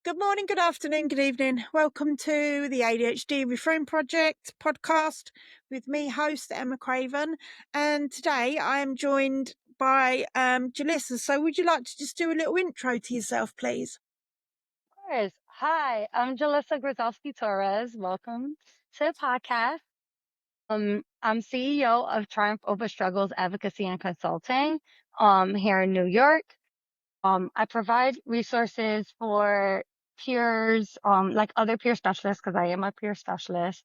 Good morning, good afternoon, good evening. Welcome to the ADHD Reframe Project podcast with me, host Emma Craven. And today I am joined by Julissa. So would you like to just do a little intro to yourself, please? Of course. Hi, I'm Julissa Torres. Welcome to the podcast. I'm CEO of Triumph Over Struggles Advocacy and Consulting here in New York. I provide resources for peers, like other peer specialists, because I am a peer specialist,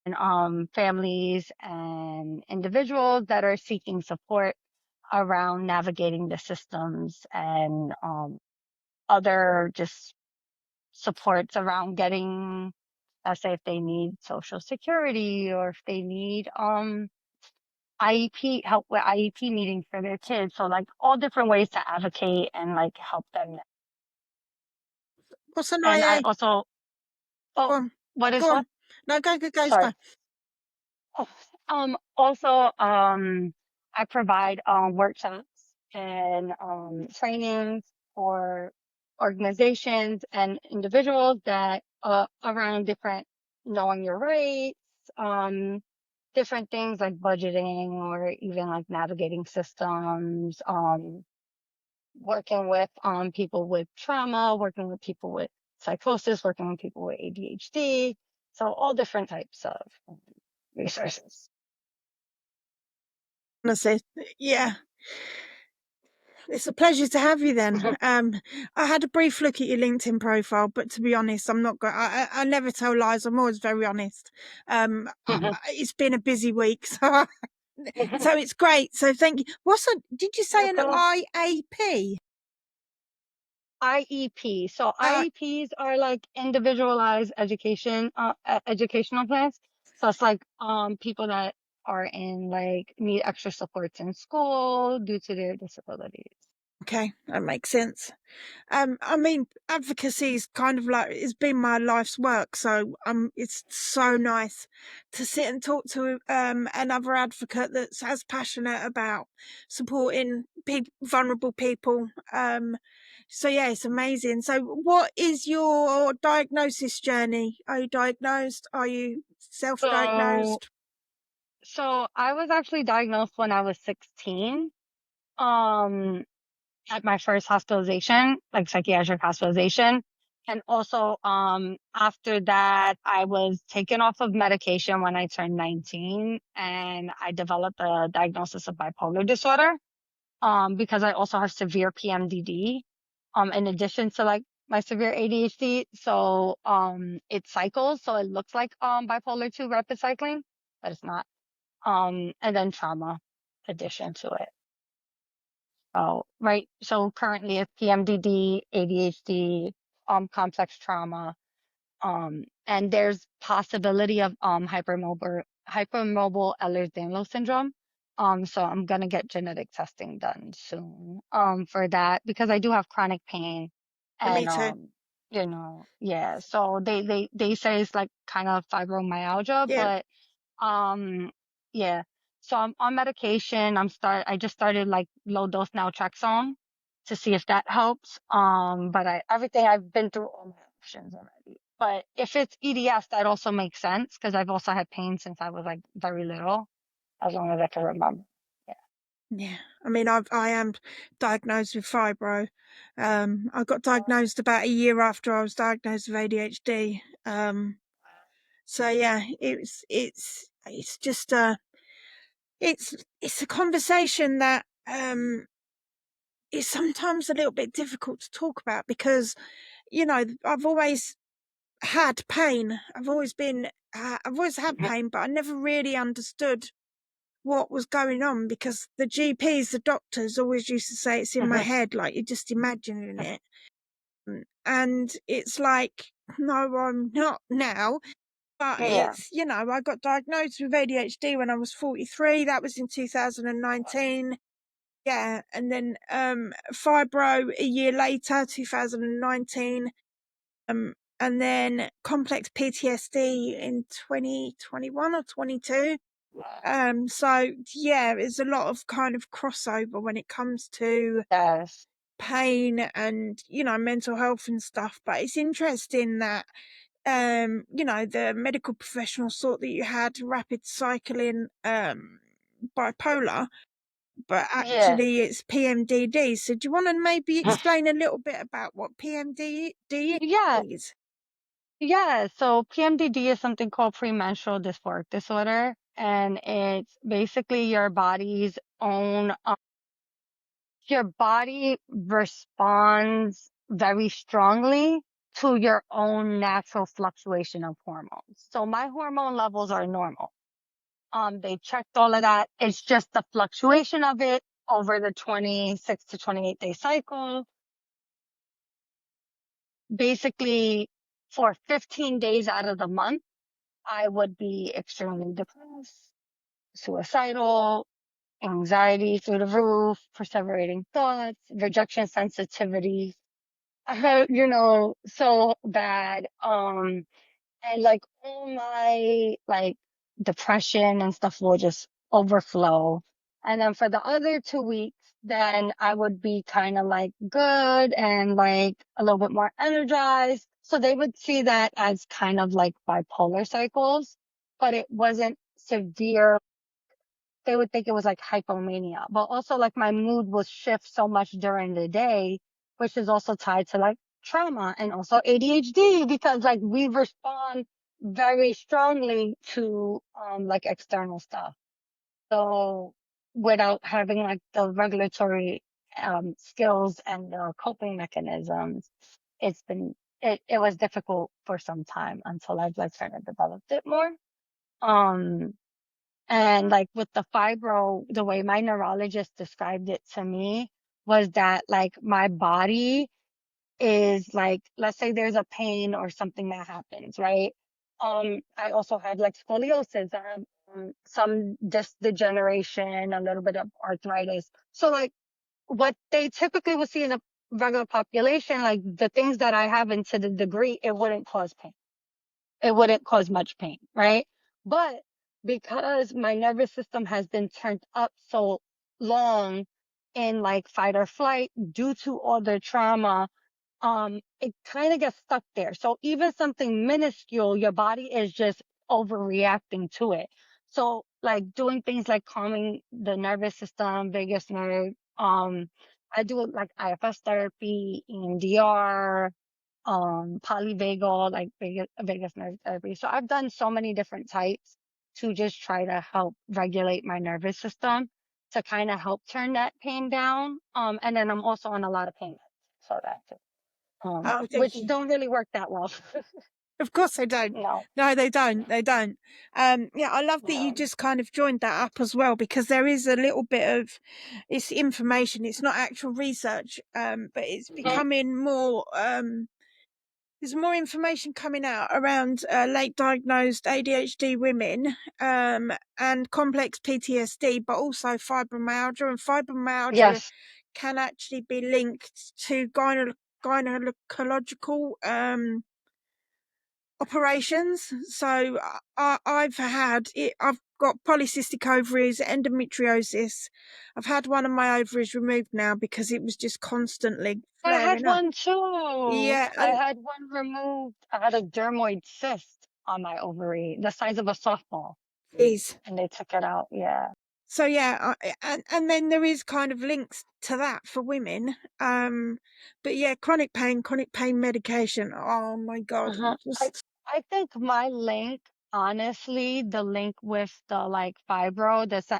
and families and individuals that are seeking support around navigating the systems and other just supports around getting, let's say if they need social security or if they need IEP help with IEP meetings for their kids. So like all different ways to advocate and like help them. What's an And I IA? also, oh, Go on. what is Go what? on. No, go. Sorry. Oh, also, I provide workshops and trainings for organizations and individuals that around different knowing your rights, different things like budgeting or even like navigating systems, working with people with trauma, working with people with psychosis, working with people with ADHD. So all different types of resources. Honestly, yeah. It's a pleasure to have you then. I had a brief look at your LinkedIn profile, but to be honest, I'm not going. I never tell lies. I'm always very honest. It's been a busy week, so it's great. So thank you. Did you say an Welcome. IAP? IEP. So Uh, IEPs are like individualized educational plans. So it's like people that are in like need extra supports in school due to their disabilities. okay, that makes sense. I mean, advocacy is kind of like it's been my life's work. So it's so nice to sit and talk to another advocate that's as passionate about supporting vulnerable people. So yeah, it's amazing. So, what is your diagnosis journey? Are you diagnosed? Are you So self-diagnosed? so I was actually diagnosed when I was 16. Um at my first hospitalization, like psychiatric hospitalization. And also, after that, I was taken off of medication when I turned 19 and I developed a diagnosis of bipolar disorder, because I also have severe PMDD, in addition to like my severe ADHD. So, it cycles. So it looks like, bipolar 2 rapid cycling, but it's not. And then trauma addition to it. Oh, right. So currently it's PMDD, ADHD, complex trauma, and there's possibility of hypermobile Ehlers-Danlos syndrome. So I'm gonna get genetic testing done soon, for that because I do have chronic pain, Me and too. yeah. So they say it's like kind of fibromyalgia, Yeah. but yeah. So I'm on medication. I just started like low dose naltrexone to see if that helps. But everything I've been through all my options already. But if it's EDS, that also makes sense because I've also had pain since I was like very little, as long as I can remember. Yeah. Yeah, I mean, I am diagnosed with fibro. I got diagnosed about a year after I was diagnosed with ADHD. So yeah, it's just it's a conversation that is sometimes a little bit difficult to talk about because I've always had pain. I've always had pain, but I never really understood what was going on because the GPs, the doctors always used to say it's in my head, like you're just imagining it. And it's like, no, I'm not now. But Yeah. I got diagnosed with ADHD when I was 43. That was in 2019. Yeah. And then fibro a year later, 2019. And then complex PTSD in 2021 or 22. So yeah, there's a lot of kind of crossover when it comes to Yes. pain and, mental health and stuff. But it's interesting that, the medical professionals thought that you had rapid cycling bipolar, but Yeah. actually it's PMDD. So do you want to maybe explain a little bit about what PMDD Yeah. is? Yeah. So PMDD is something called premenstrual dysphoric disorder, and it's basically your body responds very strongly to your own natural fluctuation of hormones. So my hormone levels are normal. They checked all of that. It's just the fluctuation of it over the 26 to 28-day cycle. Basically, for 15 days out of the month, I would be extremely depressed, suicidal, anxiety through the roof, perseverating thoughts, rejection sensitivity. I have, so bad. And like all my like depression and stuff will just overflow. And then for the other 2 weeks, then I would be kind of like good and like a little bit more energized. So they would see that as kind of like bipolar cycles, but it wasn't severe. They would think it was like hypomania, but also like my mood will shift so much during the day, which is also tied to like trauma and also ADHD because like we respond very strongly to like external stuff. So without having like the regulatory skills and the coping mechanisms, it's been it was difficult for some time until I've like kind of developed it more. Um and like with the fibro, the way my neurologist described it to me was that like my body is like, let's say there's a pain or something that happens, right? I also have like scoliosis, I have some disc degeneration, a little bit of arthritis. So like what they typically would see in a regular population, like the things that I have, and to the degree it wouldn't cause pain, it wouldn't cause much pain, right? But because my nervous system has been turned up so long in like fight or flight due to all the trauma, it kind of gets stuck there. So even something minuscule, your body is just overreacting to it. So like doing things like calming the nervous system, vagus nerve, I do like IFS therapy, EMDR, polyvagal, like vagus nerve therapy. So I've done so many different types to just try to help regulate my nervous system to kind of help turn that pain down. And then I'm also on a lot of pain meds, so that too. Oh, thank Which you. don't really work that well. Of course they don't. No, No, they don't. They don't. Yeah, I love that you no. just kind of joined that up as well because there is a little bit of it's information. It's not actual research, but it's Mhm. becoming more. There's more information coming out around late diagnosed ADHD women and complex PTSD, but also fibromyalgia. And fibromyalgia Yes, can actually be linked to gynecological operations. So I've had it. I've got polycystic ovaries, endometriosis. I've had one of my ovaries removed now because it was just constantly I had flaring up. one too. Yeah, I had one removed. I had a dermoid cyst on my ovary, the size of a softball, geez. and they took it out. Yeah. So yeah, and then there is kind of links to that for women. But yeah, chronic pain medication. Oh my God, Uh-huh. I just I think my link, honestly, the link with the like fibro, this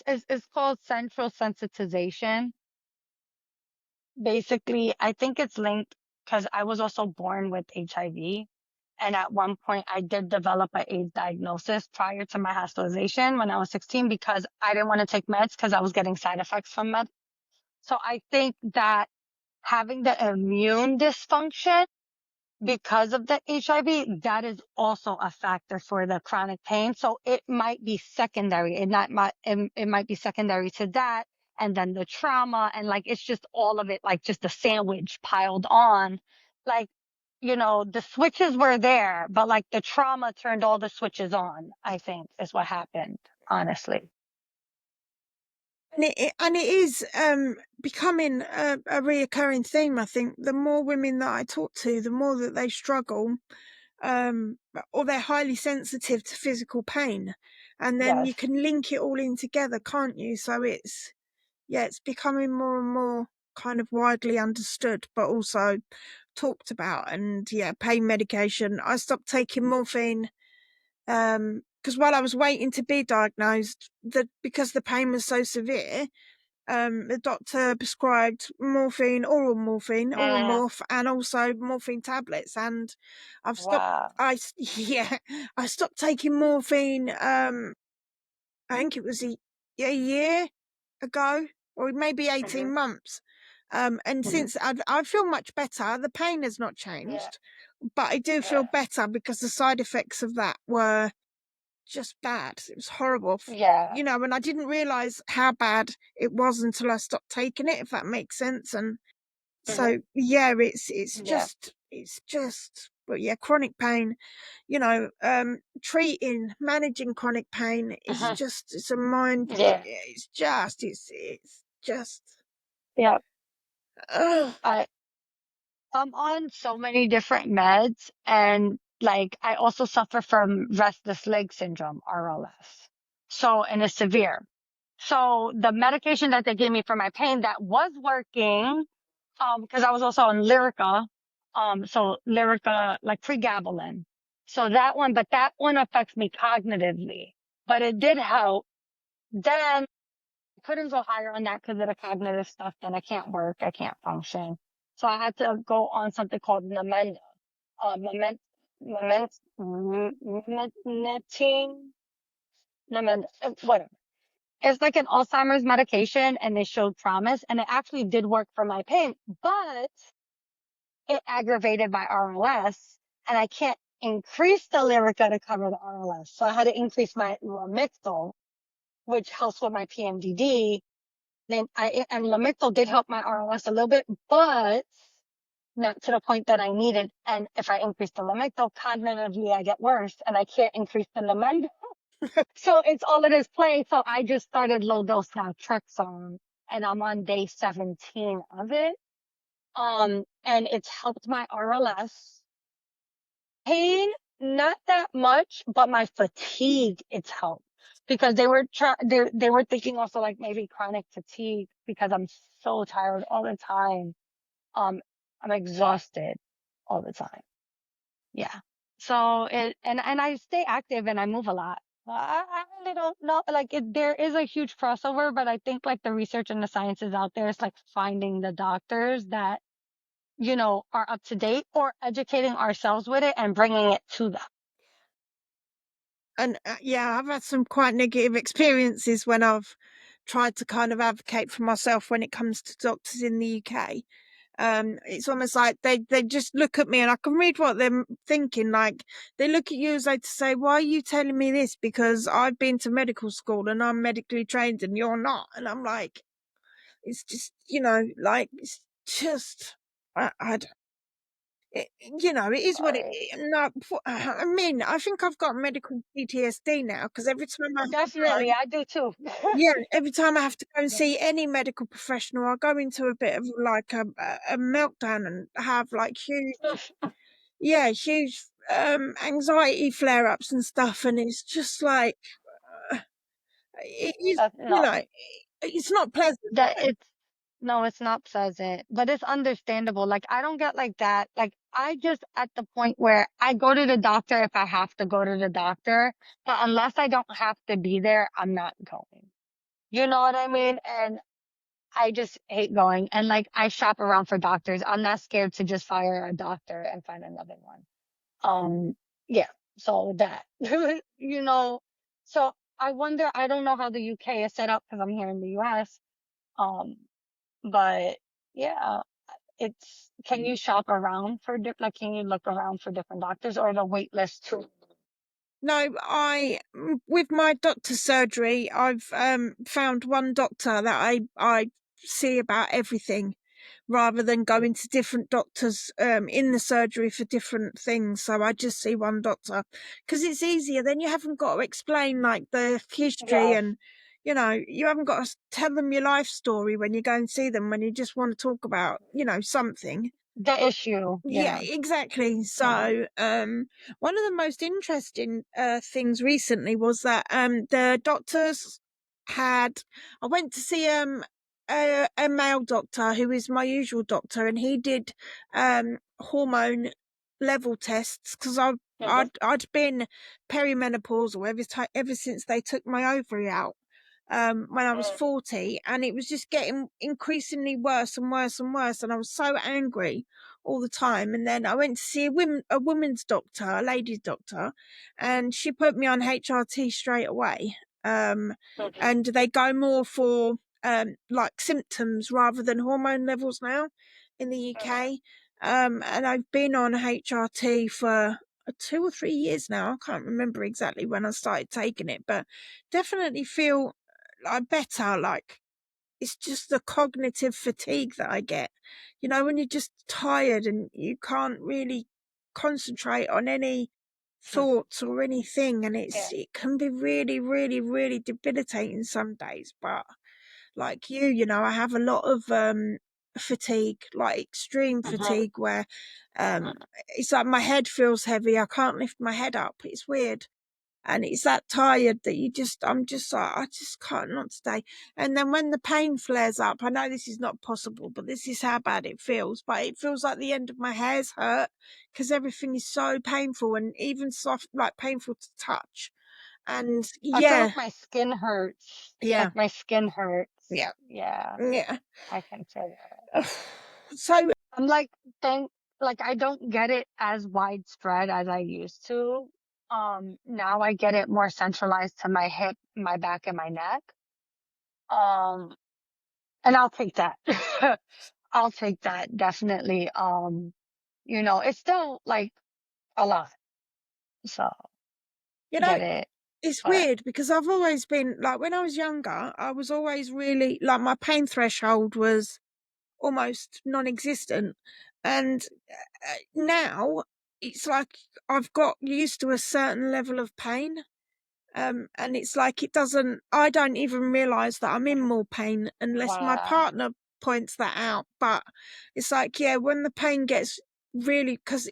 is called central sensitization. Basically, I think it's linked because I was also born with HIV. And at one point, I did develop an AIDS diagnosis prior to my hospitalization when I was 16 because I didn't want to take meds because I was getting side effects from meds. So I think that having the immune dysfunction because of the HIV, that is also a factor for the chronic pain. So it might be secondary. It might be secondary to that. And then the trauma and like, it's just all of it, like just a sandwich piled on. Like, the switches were there, but like the trauma turned all the switches on, I think is what happened, honestly. And it is becoming a reoccurring theme. I think the more women that I talk to, the more that they struggle, um, or they're highly sensitive to physical pain, and then you Yes. can link it all in together, can't you? So it's becoming more and more kind of widely understood, but also talked about. And yeah, pain medication. I stopped taking morphine because while I was waiting to be diagnosed, because the pain was so severe, the doctor prescribed morphine, oral Mm, morph, and also morphine tablets. And I've stopped. wow. Yeah, I stopped taking morphine. I think it was a year ago, or maybe Hmm. 18 months. And Hmm. since I feel much better, the pain has not Yeah. changed, but I do feel Yeah. better because the side effects of that were just bad. It was horrible. Yeah. And I didn't realize how bad it was until I stopped taking it, if that makes sense. And Hmm. so, yeah, Yeah. it's just, but yeah, chronic pain, managing chronic pain is Hmm. just, it's a mind, Yeah. it's just, Yeah. ugh. I I'm on so many different meds, and like I also suffer from restless leg syndrome, RLS. So, and it's severe. So the medication that they gave me for my pain that was working, because I was also on Lyrica, so Lyrica, like pregabalin. So that one, but that one affects me cognitively, but it did help. Then I couldn't go higher on that because of the cognitive stuff. Then I can't work, I can't function. So I had to go on something called Namenda, Moment, Mementine, Namenda, whatever. It's like an Alzheimer's medication, and they showed promise, and it actually did work for my pain, but it aggravated my RLS, and I can't increase the Lyrica to cover the RLS. So I had to increase my Lamictal, which helps with my PMDD. Then and Lamictal did help my RLS a little bit, but not to the point that I needed. And if I increase the Lamictal, cognitively I get worse, and I can't increase the Lamictal. So it's all it is playing. So I just started low dose naltrexone, and I'm on day 17 of it. And it's helped my RLS pain, not that much, but my fatigue, it's helped because they were thinking also like maybe chronic fatigue because I'm so tired all the time. Um, I'm exhausted all the time. Yeah. So and I stay active and I move a lot. I really don't know. Like there is a huge crossover, but I think like the research and the science is out there. It's like finding the doctors that are up to date, or educating ourselves with it and bringing it to them. And yeah, I've had some quite negative experiences when I've tried to kind of advocate for myself when it comes to doctors in the UK. It's almost like they just look at me, and I can read what they're thinking. Like, they look at you as though to say, why are you telling me this? Because I've been to medical school and I'm medically trained and you're not. And I'm like, it's just, like, it's just, I don't, it is what it Sorry. is. No, I mean, I think I've got medical PTSD now, because every time I have to Definitely, go, I do too. yeah, every time I have to go and see any medical professional, I go into a bit of like a meltdown and have like huge anxiety flare ups and stuff. And it's just like, uh, it is, No, it's not pleasant. that it's no, it's not pleasant, but it's understandable. Like I don't get like that. Like I just at the point where I go to the doctor if I have to go to the doctor, but unless I don't have to be there, I'm not going. You know what I mean? And I just hate going. And like I shop around for doctors. I'm not scared to just fire a doctor and find another one. Yeah. So that, you know, so I wonder, I don't know how the UK is set up because I'm here in the US. Um, but yeah, can you shop around for like, can you look around for different doctors, or the wait list too? No, with my doctor's surgery, I've found one doctor that I see about everything, rather than going to different doctors in the surgery for different things. So I just see one doctor because it's easier. Then you haven't got to explain like the history, Yes. and you haven't got to tell them your life story when you go and see them, when you just want to talk about, something. The issue. Yeah, Yeah. exactly. Mhm. So, one of the most interesting things recently was that the doctors had. I went to see a male doctor who is my usual doctor, and he did hormone level tests because I've Mhm. I'd been perimenopausal ever since they took my ovary out when I was Mhm. 40, and it was just getting increasingly worse and worse and worse, and I was so angry all the time. And then I went to see a woman's doctor, a ladies doctor, and she put me on HRT straight away. Mhm. And they go more for like symptoms rather than hormone levels now in the Mhm. UK. And I've been on HRT for 2 or 3 years now. I can't remember exactly when I started taking it, but definitely feel like better. Like, it's just the cognitive fatigue that I get. When you're just tired and you can't really concentrate on any Mhm. thoughts or anything, and Yeah. it can be really, really, really debilitating some days. But like I have a lot of fatigue, like extreme Mhm. fatigue, where um it's like my head feels heavy. I can't lift my head up. It's weird. And it's that tired that I'm just like, I just can't not stay. And then when the pain flares up, I know this is not possible, but this is how bad it feels. But it feels like the end of my hair's hurt because everything is so painful, and even soft, like painful to touch. And I feel yeah, like my skin hurts. yeah, Like my skin hurts. yeah, Yeah, yeah. I can feel that. So I'm like, thank, like I don't get it as widespread as I used to. Now I get it more centralized to my hip, my back, and my neck. Um, and I'll take that. I'll take that definitely. It's still like a lot, so you know, get it. it's But weird because I've always been like, when I was younger, I was always really like, my pain threshold was almost non-existent, and now it's like I've got used to a certain level of pain. And it's like, I don't even realize that I'm in more pain unless my wow. partner points that out. But it's like, yeah, when the pain gets really, because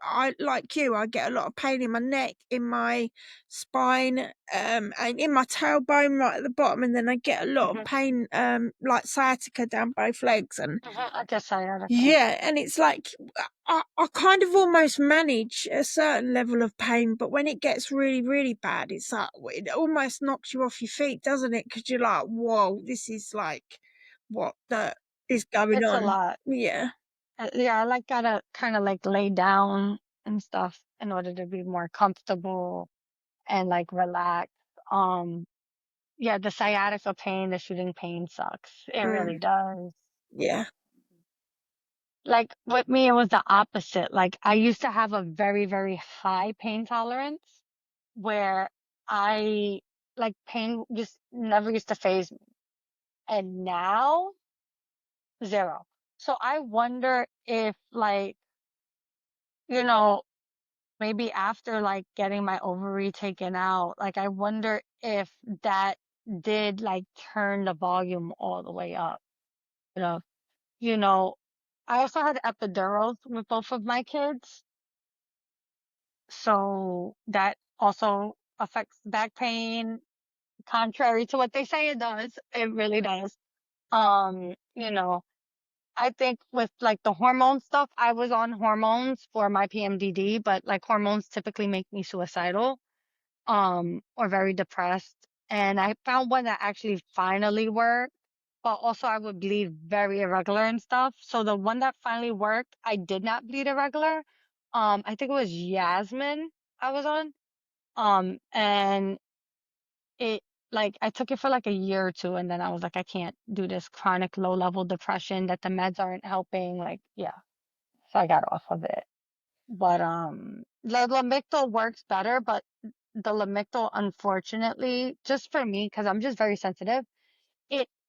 I, like you, I get a lot of pain in my neck, in my spine, and in my tailbone right at the bottom, and then I get a lot of Mhm. pain, like sciatica down both legs. And Mhm. I guess sciatica. yeah, and it's like, I kind of almost manage a certain level of pain, but when it gets really, really bad, it's like it almost knocks you off your feet, doesn't it? Because you're like, whoa, this is like, what the is going It's a on? lot. Yeah, Yeah, I like gotta kind of like lay down and stuff in order to be more comfortable and like relax. Um, yeah, the sciatica pain, the shooting pain sucks. It really mm, does. yeah, Like with me, it was the opposite. Like I used to have a very, very high pain tolerance where I like pain just never used to phase me. And now zero. So I wonder if like, you know, maybe after like getting my ovary taken out, like I wonder if that did like turn the volume all the way up. You know, you know, I also had epidurals with both of my kids, so that also affects back pain. Contrary to what they say it does, it really does. You know, I think with like the hormone stuff, I was on hormones for my PMDD, but like hormones typically make me suicidal. Or very depressed. And I found one that actually finally worked, but also I would bleed very irregular and stuff. So the one that finally worked, I did not bleed irregular. I think it was Yasmin I was on. And it like I took it for like a year or two, and then I was like, I can't do this chronic low level depression that the meds aren't helping. Like, yeah. So I got off of it. But the Lamictal works better, but the Lamictal, unfortunately, just for me, because I'm just very sensitive,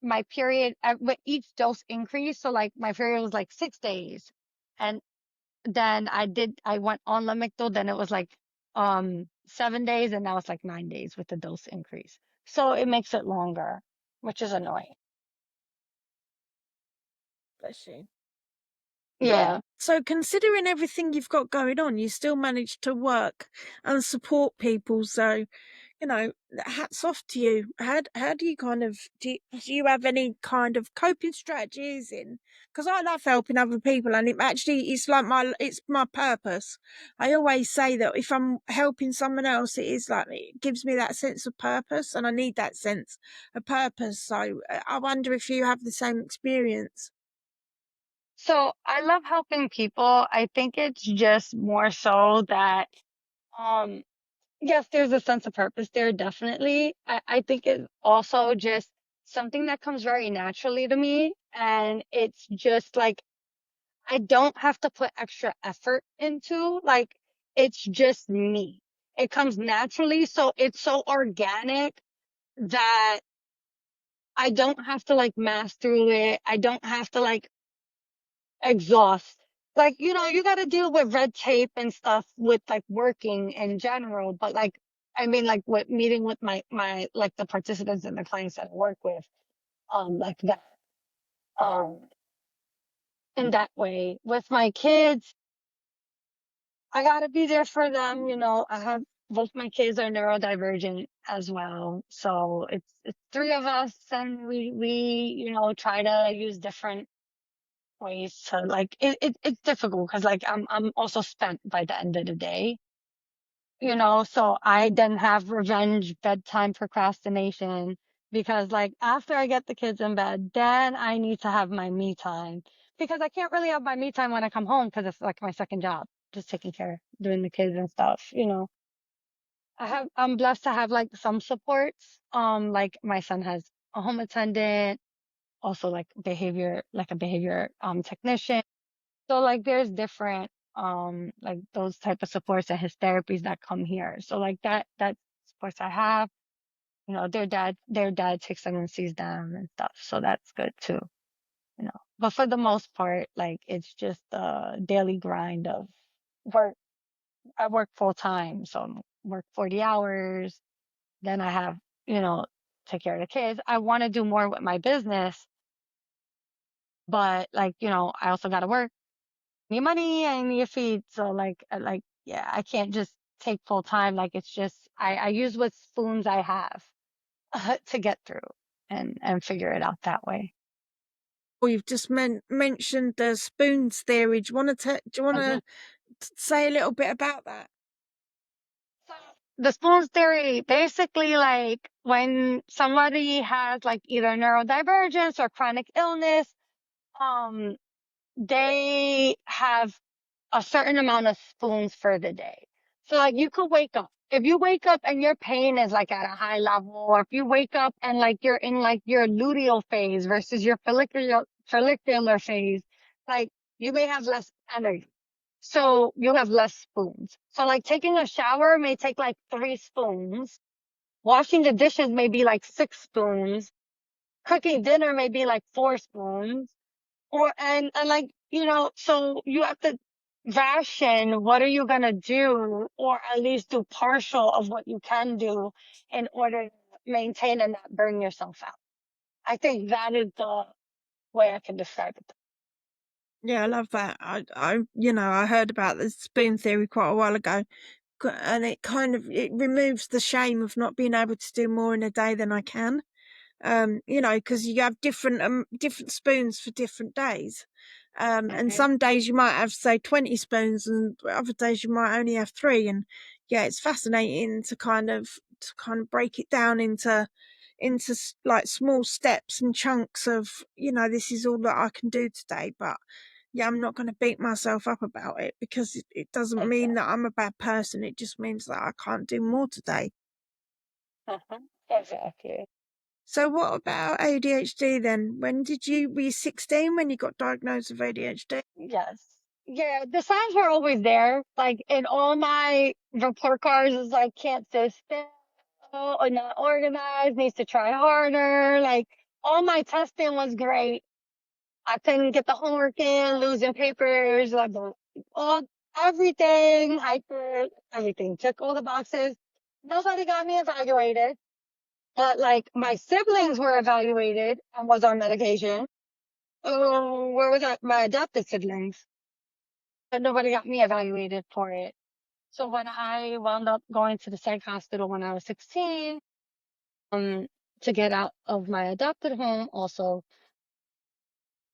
my period with each dose increased. So like my period was like 6 days, and then I went on Lamictal, then it was like 7 days, and now it's like 9 days with the dose increase. So it makes it longer, which is annoying. Bless you. Yeah. So considering everything you've got going on, you still manage to work and support people. So, hats off to you. How do you kind of do you have any kind of coping strategies in? Because I love helping other people, and it's like it's my purpose. I always say that if I'm helping someone else, it is like it gives me that sense of purpose, and I need that sense of purpose. So I wonder if you have the same experience. So I love helping people. I think it's just more so that, um, yes, there's a sense of purpose there, definitely. I think it's also just something that comes very naturally to me. And it's just like, I don't have to put extra effort into, like, it's just me. It comes naturally. So it's so organic that I don't have to like math through it. I don't have to like exhaust. Like, you got to deal with red tape and stuff with like working in general. But like, I mean, like with meeting with like the participants and the clients that I work with, like that, um, in that way. With my kids, I got to be there for them. I have both my kids are neurodivergent as well. So it's three of us and we try to use different ways to like it's difficult because like I'm also spent by the end of the day, so I then have revenge bedtime procrastination because like after I get the kids in bed, then I need to have my me time because I can't really have my me time when I come home because it's like my second job, just taking care, doing the kids and stuff. I'm blessed to have like some supports. Like my son has a home attendant, also like a behavior technician. So like there's different like those type of supports and his therapies that come here. So like that supports I have, their dad takes them and sees them and stuff. So that's good too. But for the most part, like it's just a daily grind of work. I work full time, so work 40 hours, then I have, you know, take care of the kids. I want to do more with my business, but like, I also got to work. Need money, I need a feed. So like, yeah, I can't just take full time. Like it's just I use what spoons I have to get through and figure it out that way. Or you've just mentioned the spoons theory. Do you want Mhm. to say a little bit about that? So the spoons theory, basically like when somebody has like either neurodivergence or chronic illness, um, they have a certain amount of spoons for the day. So like you could wake up. If you wake up and your pain is like at a high level, or if you wake up and like you're in like your luteal phase versus your follicular phase, like you may have less energy. So you have less spoons. So like taking a shower may take like 3 spoons. Washing the dishes may be like 6 spoons. Cooking dinner may be like 4 spoons or and like so you have to ration what are you gonna do or at least do partial of what you can do in order to maintain and not burn yourself out. I think that is the way I can describe it. Yeah, I love that. I heard about the spoon theory quite a while ago, and it kind of it removes the shame of not being able to do more in a day than I can. Because you have different spoons for different days. And Mhm. some days you might have, say, 20 spoons, and other days you might only have three. And yeah, it's fascinating to kind of break it down into like small steps and chunks of, this is all that I can do today. But yeah, I'm not going to beat myself up about it because it doesn't mean Exactly. that I'm a bad person. It just means that I can't do more today. Exactly. So what about ADHD then? Were you 16 when you got diagnosed with ADHD? Yes. Yeah, the signs were always there. Like in all my report cards is like can't sit still or not organized, needs to try harder. Like all my testing was great. I couldn't get the homework in, losing papers, like all everything, hyper, everything. Check all the boxes. Nobody got me evaluated. But like my siblings were evaluated and was on medication. Oh, where was that? My adopted siblings. But nobody got me evaluated for it. So when I wound up going to the psych hospital when I was 16, um, to get out of my adopted home, also,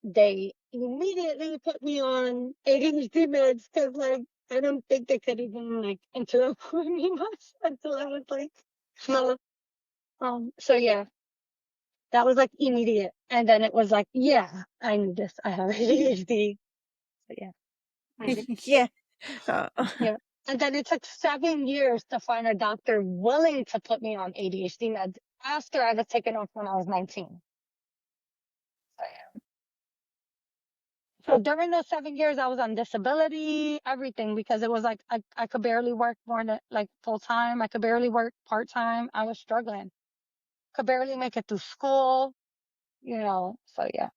they immediately put me on ADHD meds because, like, I don't think they could even, like, interact with me much until I was, like, small. So yeah, that was, like, immediate. And then it was like, yeah, I need this. I have ADHD. So yeah. Mhm. Yeah. Uh, Yeah. And then it took 7 years to find a doctor willing to put me on ADHD meds after I was taken off when I was 19. So, yeah. So during those 7 years, I was on disability, everything, because it was like I could barely work more than like full time. I could barely work part time. I was struggling. Could barely make it through school, So yeah.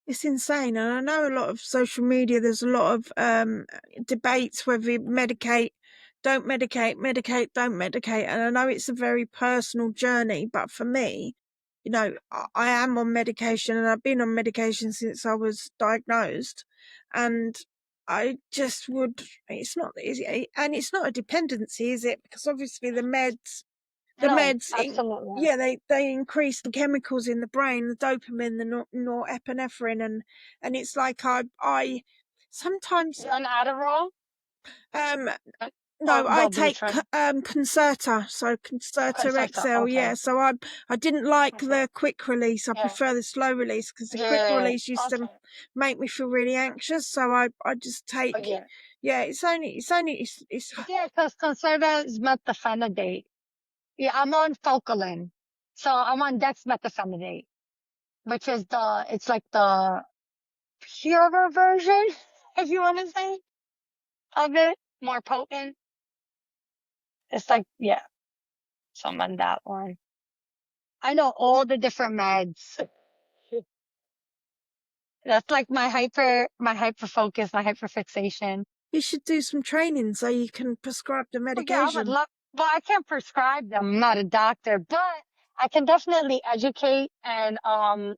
It's insane. And I know a lot of social media, there's a lot of debates whether you medicate, don't medicate, medicate, don't medicate. And I know it's a very personal journey, but for me, I am on medication and I've been on medication since I was diagnosed. And I just would, it's not easy. And it's not a dependency, is it? Because obviously the No, meds absolutely. yeah, they increase the chemicals in the brain, the dopamine, the norepinephrine, and it's like I sometimes You're on Adderall um uh, or no, I take Wellbutrin. Concerta, so Concerta Concerta. XL, yeah. Okay. So I didn't like Okay. the quick release. I Yeah. prefer the slow release because the quick Yeah. release used to Okay. make me feel really anxious. So I just But take, yeah. yeah. It's Yeah, because Concerta is methylphenidate. Yeah, I'm on Focalin. So I'm on dexmethylphenidate, which is it's like the purer version, if you want to say, of it. More potent. It's like, yeah, so I'm on that one. I know all the different meds. That's like my hyper focus, my hyper fixation. you should do some training so you can prescribe the Well, yeah, I would medication. love. Well, I can't prescribe them. I'm not a doctor, but I can definitely educate and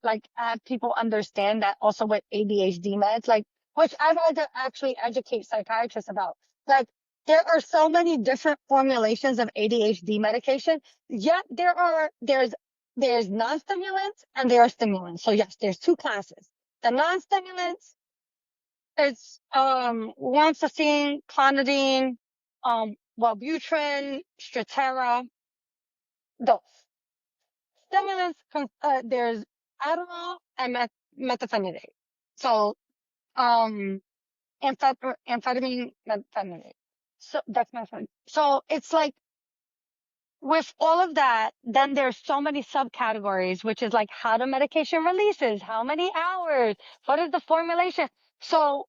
like have people understand that also with ADHD meds, like which I've had to actually educate psychiatrists about. Like there are so many different formulations of ADHD medication. Yet there's non-stimulants and there are stimulants. So yes, there's two classes. The non-stimulants it's guanfacine, clonidine, Wellbutrin, Strattera, those. Stimulants, there's Adderall and methylphenidate. So, amphetamine, methylphenidate. So that's methylphenidate. So it's like with all of that, then there's so many subcategories, which is like how the medication releases, how many hours, what is the formulation. So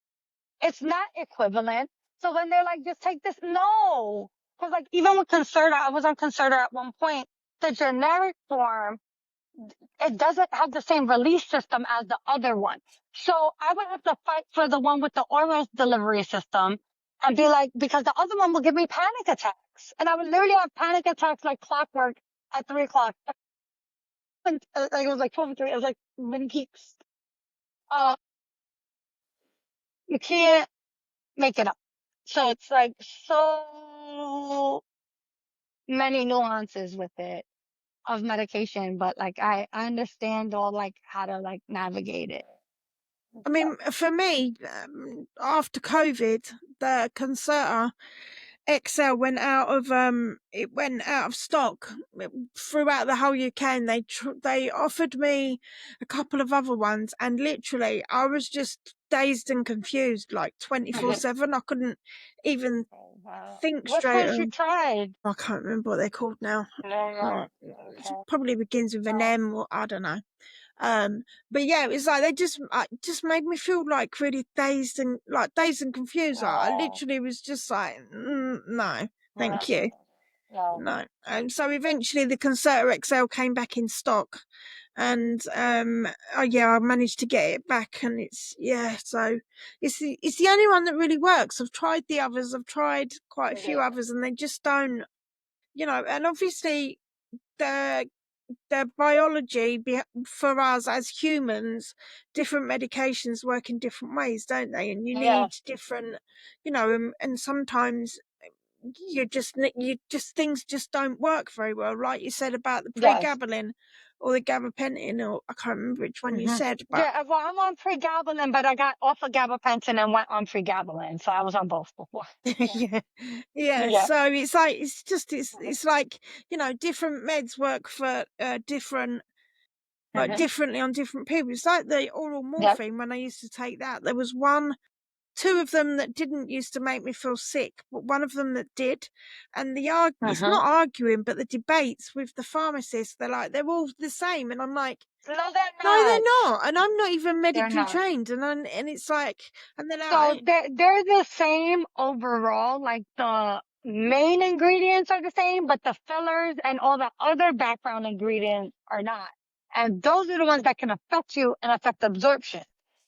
it's not equivalent. So when they're like, just take this, no. Because like even with Concerta, I was on Concerta at one point. The generic form, it doesn't have the same release system as the other one. So I would have to fight for the one with the oral delivery system and be like, because the other one will give me panic attacks. And I would literally have panic attacks like clockwork at 3 o'clock. And, like it was like 12 3. It was like mini peaks. Uh, you can't make it up. So it's like so many nuances with it of medication, but like I understand all like how to like navigate it and I stuff. mean, for me, after COVID, the Concerta XL went out of stock throughout the whole UK, and they offered me a couple of other ones, and literally I was just dazed and confused, like 24/7. I couldn't even Oh, wow. think Which straight. ones you tried? I can't remember what they're called now. No, Right, it okay. probably begins with an Oh, M, or I don't know. Um, but yeah, it's like they just made me feel like really dazed and confused. Like, I no, literally was just like, no, no, thank you, no. no. And so eventually the Concerta XL came back in stock, and oh yeah, I managed to get it back, and so it's the only one that really works. I've tried the others, I've tried quite a few Yeah. others, and they just don't, and obviously. the biology for us as humans, different medications work in different ways, don't they? And you Yeah. need different, and sometimes you just things just don't work very well. Like you said about the Yes. pregabalin or the gabapentin, or I can't remember which one you Hmm. said, but Yeah. Well, I'm on pregabalin, but I got off of gabapentin and went on pregabalin, so I was on both before. yeah, yeah. Yeah. So it's like it's like different meds work for different like Hmm. differently on different people. It's like the oral Yep. morphine when I used to take that. There was two of them that didn't used to make me feel sick, but one of them that did. And it's Hmm. not arguing, but the debates with the pharmacist, they're all the same. And I'm like, No, they're no, not. they're not. And I'm not even They're medically not. trained. And it's like, and then So I, they're the same overall. Like the main ingredients are the same, but the fillers and all the other background ingredients are not. And those are the ones that can affect you and affect absorption.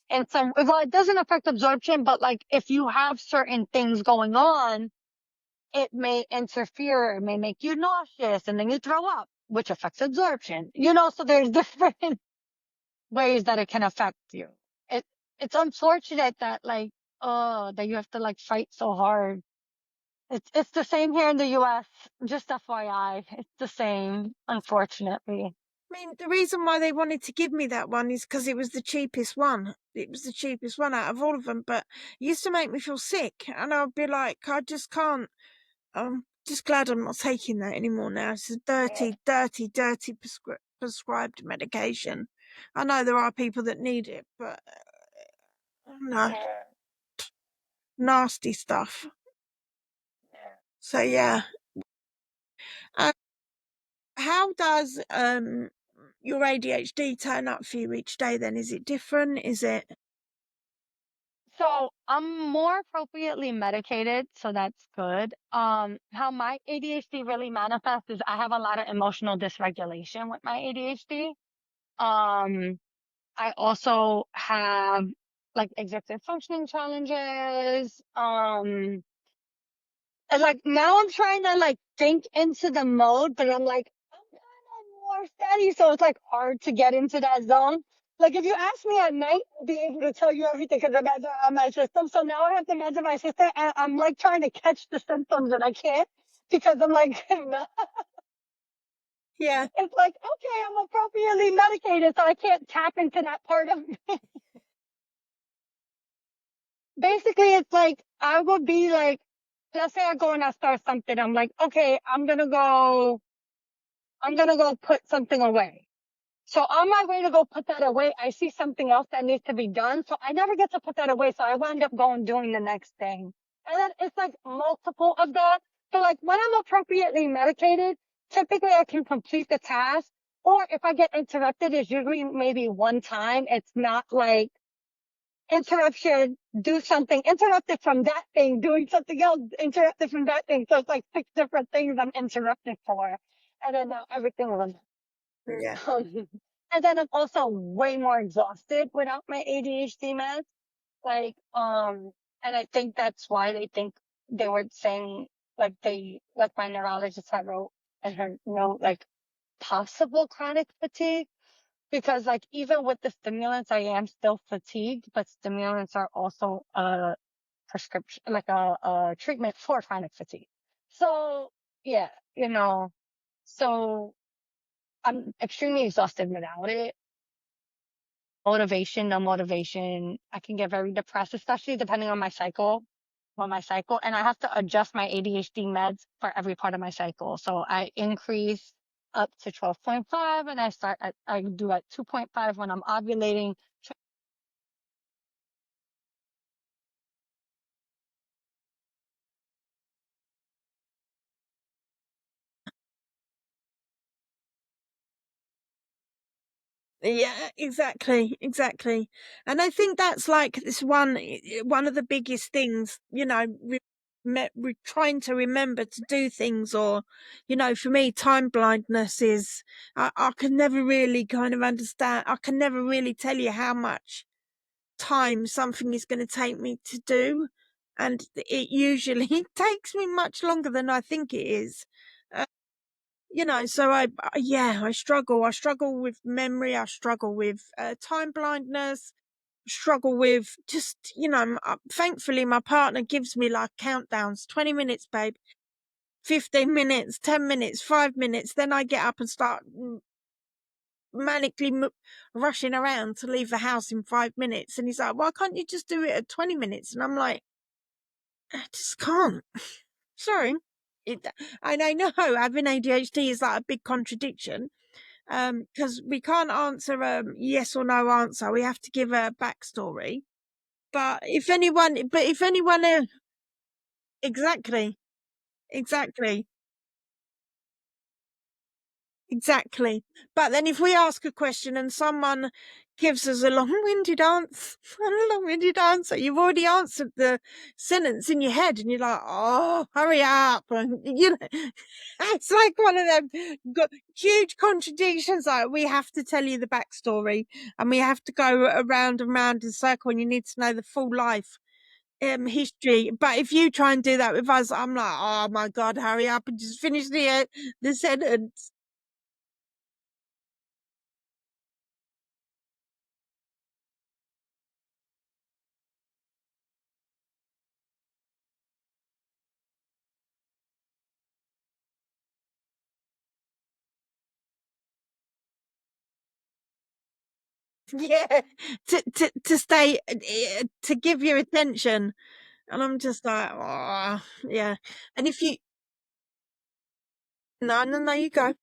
And so, well, it doesn't affect absorption, but like if you have certain things going on, it may interfere, it may make you nauseous, and then you throw up, which affects absorption. So there's different ways that it can affect you. It it's unfortunate that that you have to like fight so hard. It's the same here in the US. Just FYI, it's the same, unfortunately. I mean, the reason why they wanted to give me that one is because it was the cheapest one. It was the cheapest one out of all of them, but it used to make me feel sick. And I'd be like, I just can't. I'm just glad I'm not taking that anymore now. It's a Yeah. dirty, dirty, dirty prescribed medication. I know there are people that need it, but no, Yeah. nasty stuff. Yeah. So yeah. Uh, how does your ADHD turn up for you each day? Then is it different? Is it? So I'm more appropriately medicated, so that's good. How my ADHD really manifests is I have a lot of emotional dysregulation with my ADHD. Um, I also have like executive functioning challenges. And like now I'm trying to like think into the mode, but I'm like, I'm kind of more steady. So it's like hard to get into that zone. Like if you ask me at night, I'll be able to tell you everything because the meds are on my system. So now I have the meds in my system and I'm like trying to catch the symptoms and I can't because I'm like, no. Yeah, It's like, okay, I'm appropriately medicated, so I can't tap into that part of me. Basically, it's like, I would be like, let's say I go and I start something. I'm like, okay, I'm gonna go put something away. So on my way to go put that away, I see something else that needs to be done. So I never get to put that away. So I wind up going doing the next thing. And then it's like multiple of that. So like when I'm appropriately medicated, typically I can complete the task. Or if I get interrupted, it's usually maybe one time. It's not like interruption, do something, interrupted from that thing, doing something else, interrupted from that thing. So it's like six different things I'm interrupted for. And then now everything was yeah, um, and then I'm also way more exhausted without my ADHD meds. Like, and I think that's why they were saying, like my neurologist had wrote in her note, like possible chronic fatigue. Because like even with the stimulants, I am still fatigued, but stimulants are also a prescription, like a treatment for chronic fatigue. So yeah, so I'm extremely exhausted without it. Motivation, no motivation. I can get very depressed, especially depending on my cycle, and I have to adjust my ADHD meds for every part of my cycle. So I increase up to 12.5 and I do at 2.5 when I'm ovulating. yeah, exactly, exactly. And I think that's like this one of the biggest things, we're trying to remember to do things, or for me, time blindness is I can never really kind of understand. I can never really tell you how much time something is going to take me to do, and it usually takes me much longer than I think it is. So yeah, I struggle with memory, I struggle with, time blindness, struggle with just, thankfully, my partner gives me, like, countdowns, 20 minutes, babe, 15 minutes, 10 minutes, 5 minutes, then I get up and start manically rushing around to leave the house in 5 minutes, and he's like, "Why can't you just do it at 20 minutes?" And I'm like, "I just can't. Sorry." It and I know having ADHD is, like, a big contradiction, because we can't answer a yes or no answer, we have to give a backstory. But if anyone exactly, exactly. Exactly. But then if we ask a question and someone gives us a long-winded answer, a long-winded answer, you've already answered the sentence in your head and you're like, "Oh, hurry up." And, it's like one of them huge contradictions. Like, we have to tell you the backstory and we have to go around and round in a circle and you need to know the full life history. But if you try and do that with us, I'm like, "Oh my God, hurry up and just finish the sentence." Yeah, to stay to give you attention, and I'm just like, "Oh," yeah, and if you no, no, no, you go.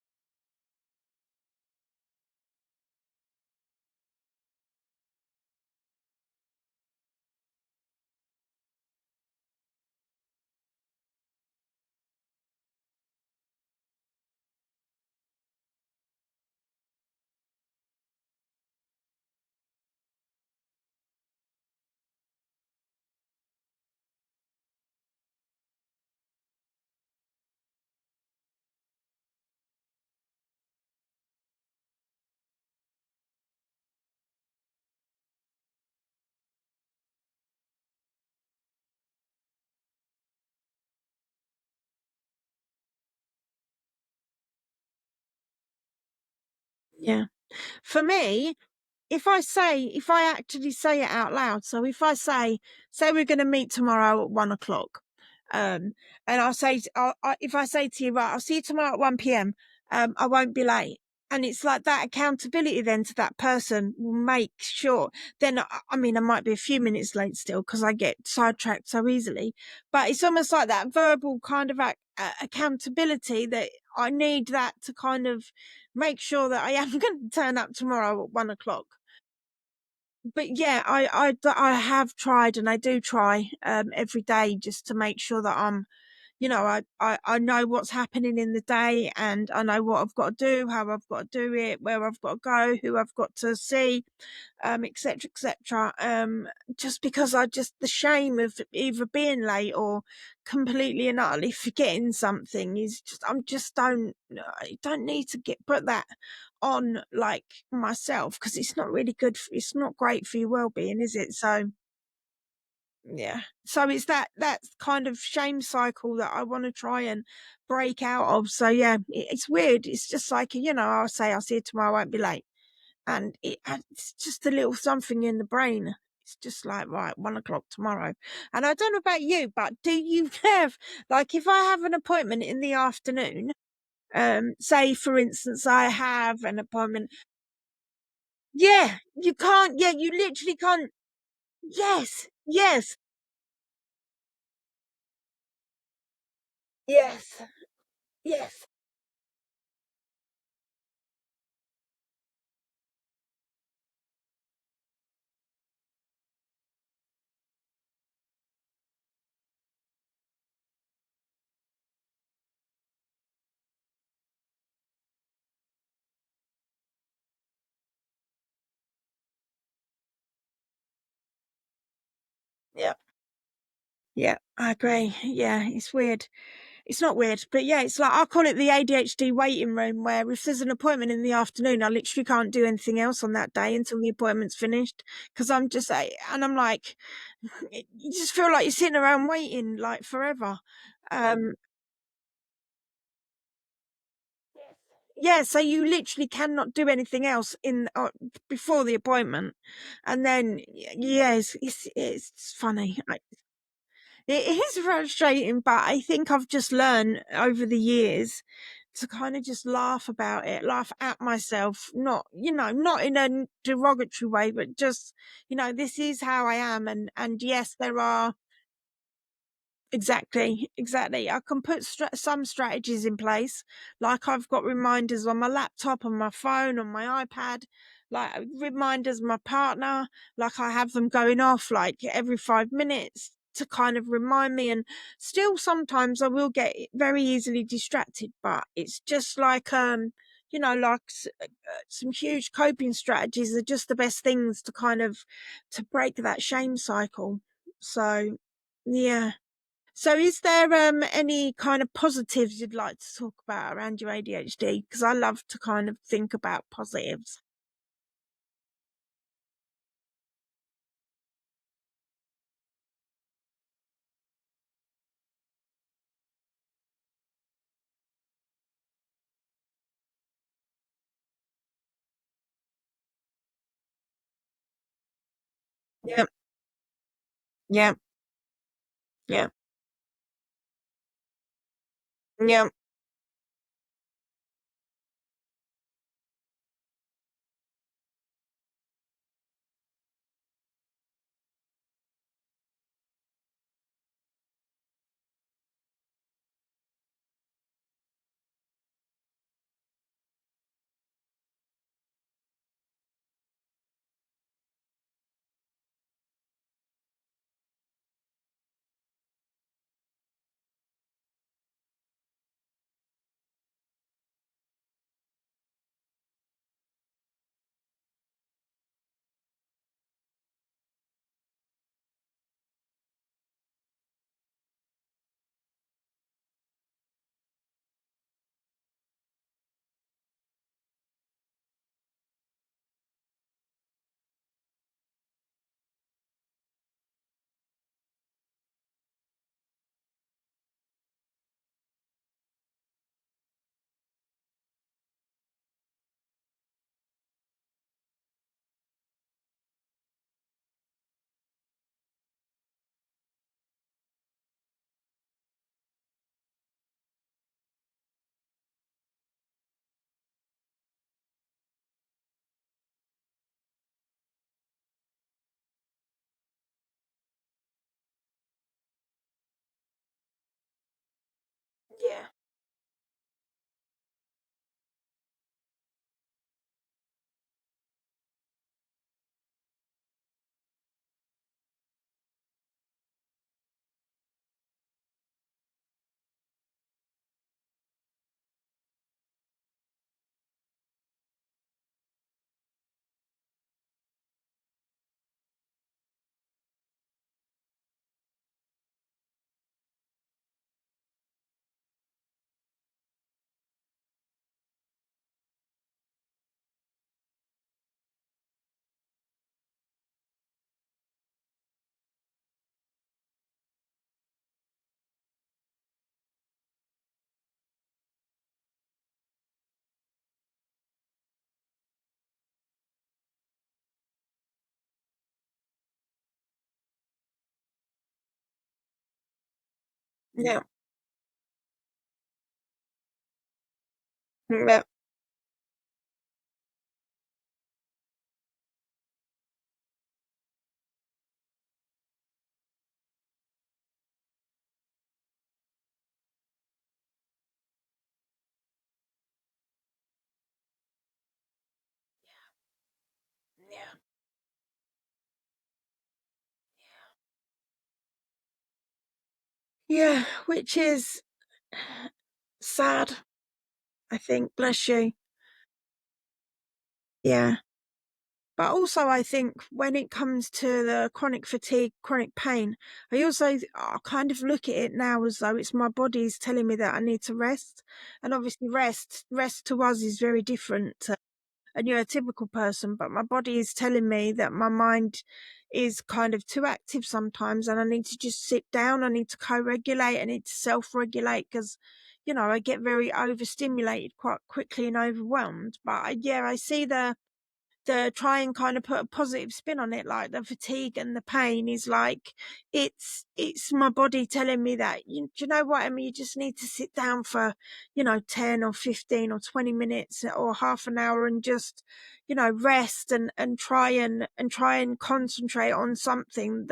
Yeah. For me, if I actually say it out loud, so if I say we're gonna meet tomorrow at 1 o'clock, and I'll say if I say to you, "Right, I'll see you tomorrow at 1 p.m., I won't be late." And it's like that accountability then to that person will make sure then I mean, I might be a few minutes late still because I get sidetracked so easily, but it's almost like that verbal kind of accountability that I need that to kind of make sure that I am gonna turn up tomorrow at 1 o'clock. But yeah, I have tried and I do try, every day just to make sure that I know what's happening in the day and I know what I've got to do, how I've got to do it, where I've got to go, who I've got to see, et cetera, et cetera. Just because I just the shame of either being late or completely and utterly forgetting something is just I'm just I don't need to get put that on like myself because it's not really good. It's not great for your well-being, is it? So yeah. So it's that kind of shame cycle that I want to try and break out of. So yeah, it's weird. It's just like I'll say I'll see you tomorrow. I won't be late and it's just a little something in the brain. It's just like, right, 1 o'clock tomorrow. And I don't know about you, but do you have, like, if I have an appointment in the afternoon, say, for instance, I have an appointment. Yeah, you can't, yeah, you literally can't. Yes, yes, yes, yes, yeah, yeah, I agree. Yeah, it's weird. It's not weird, but yeah, it's like I call it the ADHD waiting room where if there's an appointment in the afternoon, I literally can't do anything else on that day until the appointment's finished because I'm just and I'm like, you just feel like you're sitting around waiting like forever. Um, Yeah, so you literally cannot do anything else in before the appointment, and then yeah, it's funny. It is frustrating, but I think I've just learned over the years to kind of just laugh about it, laugh at myself, not, not in a derogatory way, but just, this is how I am. And yes, there are. Exactly, exactly. I can put some strategies in place, like I've got reminders on my laptop, on my phone, on my iPad, like reminders my partner, like I have them going off like every 5 minutes to kind of remind me. And still, sometimes I will get very easily distracted, but it's just like like some huge coping strategies are just the best things to kind of to break that shame cycle. So, yeah. So, is there any kind of positives you'd like to talk about around your ADHD? Because I love to kind of think about positives. Yeah, yeah, yeah, yeah, yeah, yeah, yeah, yeah, yeah. Which is sad, I think. Bless you. Yeah. But also, I think when it comes to the chronic fatigue, chronic pain, I kind of look at it now as though it's my body's telling me that I need to rest. And obviously, rest to us is very different to a neurotypical person. But my body is telling me that my mind is kind of too active sometimes, and I need to just sit down. I need to co-regulate. I need to self-regulate because, I get very overstimulated quite quickly and overwhelmed. But yeah, I see the try and kind of put a positive spin on it, like the fatigue and the pain is like it's my body telling me that, do you know what, I mean, you just need to sit down for 10 or 15 or 20 minutes or half an hour and just rest and try and concentrate on something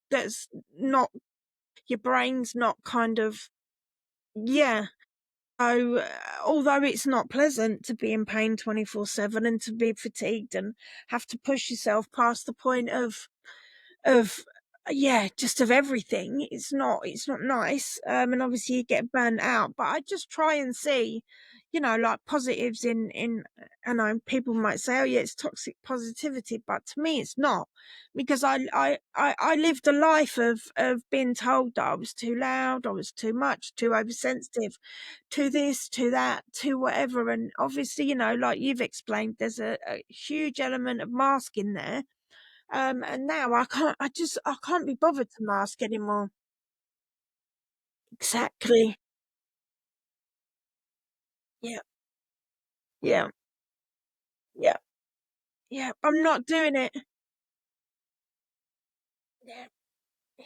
that's not, your brain's not kind of, yeah. So, although it's not pleasant to be in pain 24/7 and to be fatigued and have to push yourself past the point of yeah, just of everything, it's not nice. And obviously you get burnt out, but I just try and see, like positives in I know people might say, oh yeah, it's toxic positivity, but to me it's not, because I lived a life of being told that I was too loud, I was too much, too oversensitive, to this, to that, to whatever. And obviously, like you've explained, there's a huge element of mask in there. And now I can't be bothered to mask anymore. Exactly. Yeah. Yeah. Yeah. Yeah. I'm not doing it. Yeah. Yeah.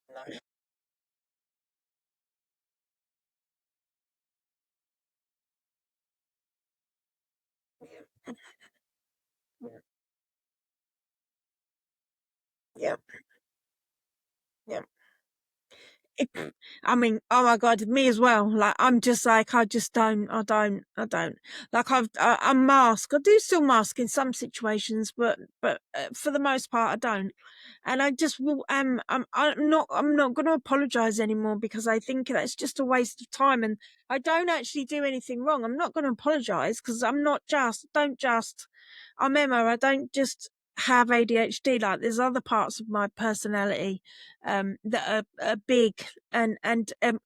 No. Yeah. Yeah. Yeah. Yeah. It I mean, oh my God, me as well. Like, I'm just like, I don't. Like, I'm mask. I do still mask in some situations, but for the most part, I don't. And I just will. I'm not going to apologize anymore, because I think that's just a waste of time. And I don't actually do anything wrong. I'm not going to apologize, because I'm not just. Don't just. I'm Emma. I don't just have ADHD. Like, there's other parts of my personality that are big and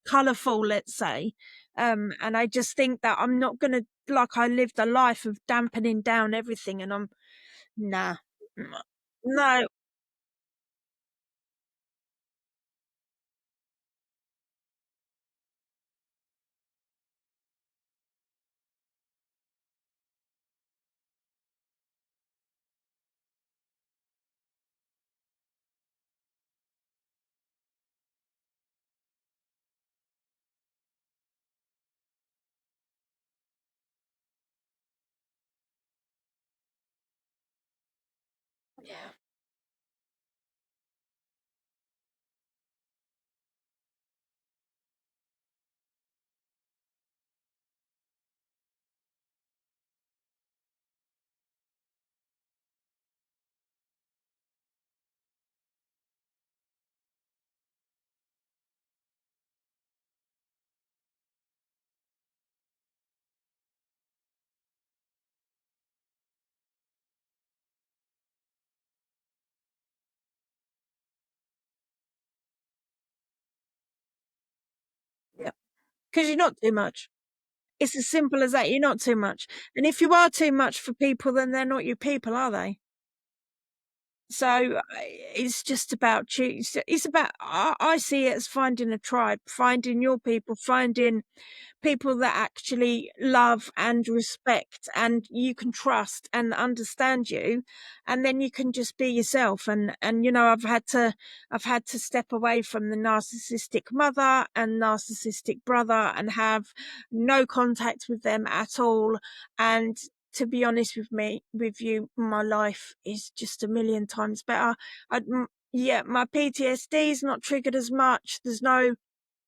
colorful, let's say. And I just think that I'm not gonna, like, I lived a life of dampening down everything, and I'm nah, no, yeah, yeah, because you're not too much. It's as simple as that. You're not too much, and if you are too much for people, then they're not your people, are they? So it's just about choose. It's about, I see it as finding a tribe, finding your people, finding people that actually love and respect and you can trust and understand you, and then you can just be yourself. And I've had to step away from the narcissistic mother and narcissistic brother and have no contact with them at all. And to be honest with you, my life is just a million times better. Yeah, my PTSD is not triggered as much. There's no,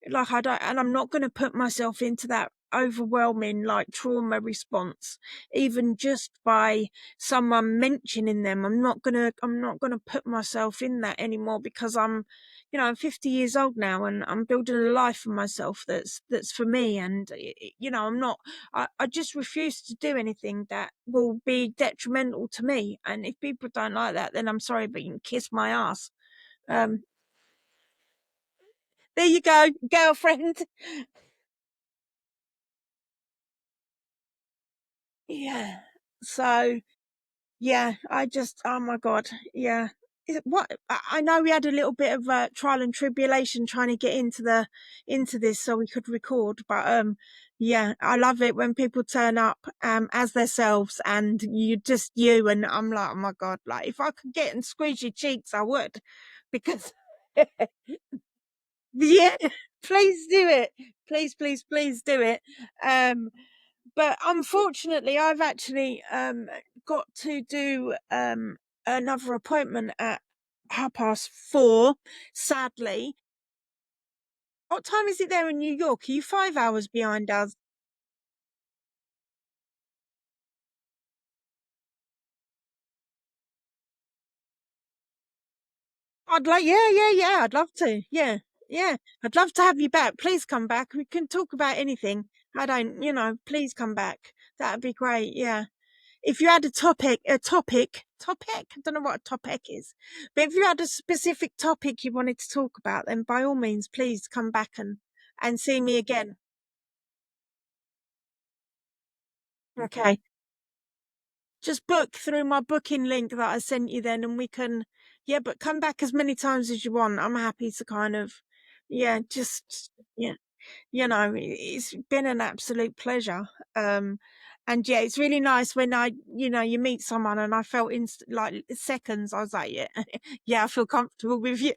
like, I don't, and I'm not going to put myself into that overwhelming like trauma response, even just by someone mentioning them. I'm not going to put myself in that anymore, because I'm 50 years old now, and I'm building a life for myself that's for me. And I'm not, I just refuse to do anything that will be detrimental to me. And if people don't like that, then I'm sorry, but you can kiss my ass. um there you go, girlfriend. Yeah. So, yeah, I just, oh my God. Yeah. what I know we had a little bit of trial and tribulation trying to get into this so we could record, but yeah, I love it when people turn up as themselves and you just you, and I'm like, oh my God, like if I could get and squeeze your cheeks, I would, because yeah, please do it. Please, please, please do it. Um, but unfortunately, I've actually got to do another appointment at 4:30. Sadly, what time is it there in New York? Are you 5 hours behind us? I'd like, yeah, yeah, yeah. I'd love to. Yeah, yeah. I'd love to have you back. Please come back. We can talk about anything. I don't, please come back. That'd be great. Yeah. If you had a topic, I don't know what a topic is, but if you had a specific topic you wanted to talk about, then by all means, please come back and see me again. Okay. Just book through my booking link that I sent you then, and we can, yeah, but come back as many times as you want. I'm happy to kind of, yeah, just, yeah, it's been an absolute pleasure. And yeah, it's really nice when you meet someone and I felt in like seconds, I was like, yeah, yeah, I feel comfortable with you.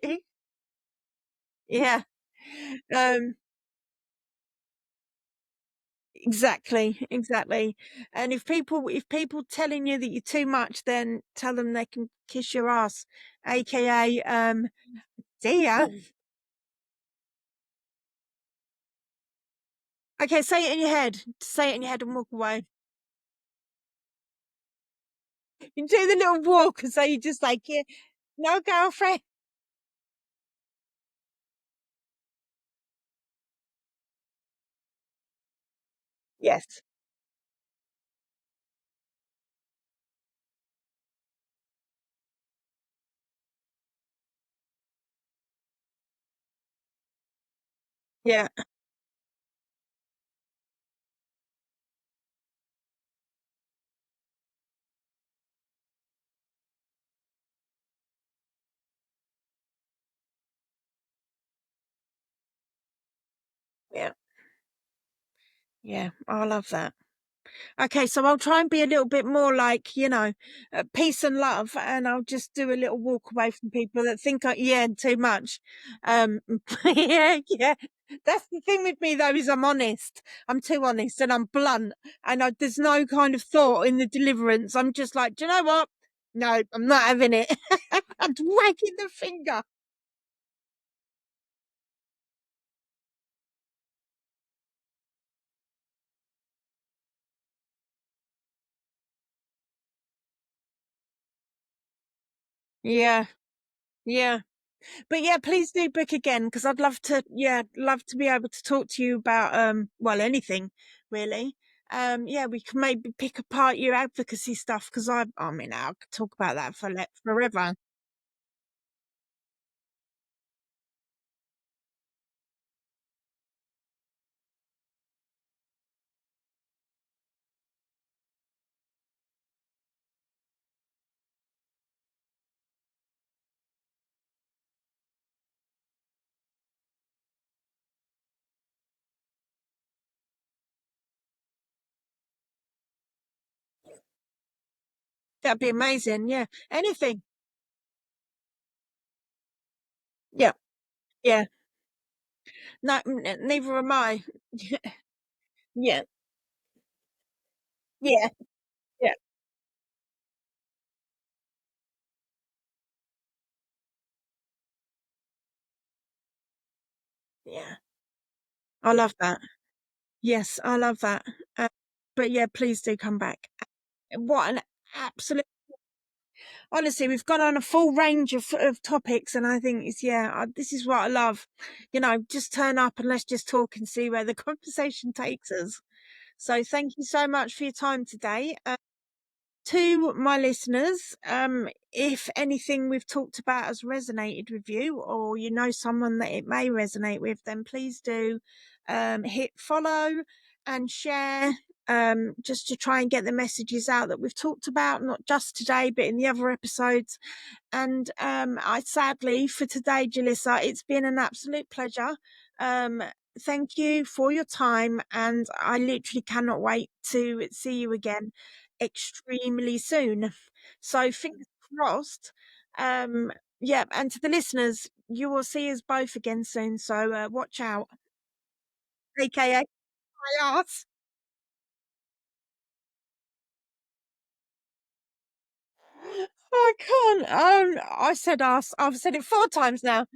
Yeah. Um, exactly, exactly. And if people telling you that you're too much, then tell them they can kiss your ass, aka see ya. Okay, say it in your head. Say it in your head and walk away. You do the little walk and so you just like, yeah, no girlfriend. Yes. Yeah. Yeah. Yeah. I love that. Okay, so I'll try and be a little bit more like, peace and love, and I'll just do a little walk away from people that think yeah, too much. Yeah, yeah. That's the thing with me though, is I'm honest. I'm too honest and I'm blunt, and there's no kind of thought in the deliverance. I'm just like, do you know what? No, I'm not having it. I'm wagging the finger. Yeah, yeah. But yeah, please do book again because I'd love to, yeah, love to be able to talk to you about well, anything really. Yeah, we can maybe pick apart your advocacy stuff because I mean I could talk about that for forever. That'd be amazing. Yeah. Anything. Yeah. Yeah. No, neither am I. Yeah. Yeah. Yeah. Yeah. I love that. Yes, I love that. Uh, but yeah, please do come back. What an absolute honestly, we've gone on a full range of topics, and I think this is what I love. Just turn up and let's just talk and see where the conversation takes us. So, thank you so much for your time today. To my listeners, if anything we've talked about has resonated with you, or you know someone that it may resonate with, then please do hit follow and share. just to try and get the messages out that we've talked about, not just today, but in the other episodes. And I sadly for today, Julissa, it's been an absolute pleasure. Um, thank you for your time, and I literally cannot wait to see you again extremely soon. So fingers crossed. Um, yeah, and to the listeners, you will see us both again soon. So watch out, aka my ass. I can't. I said ass. I've said it 4 times now.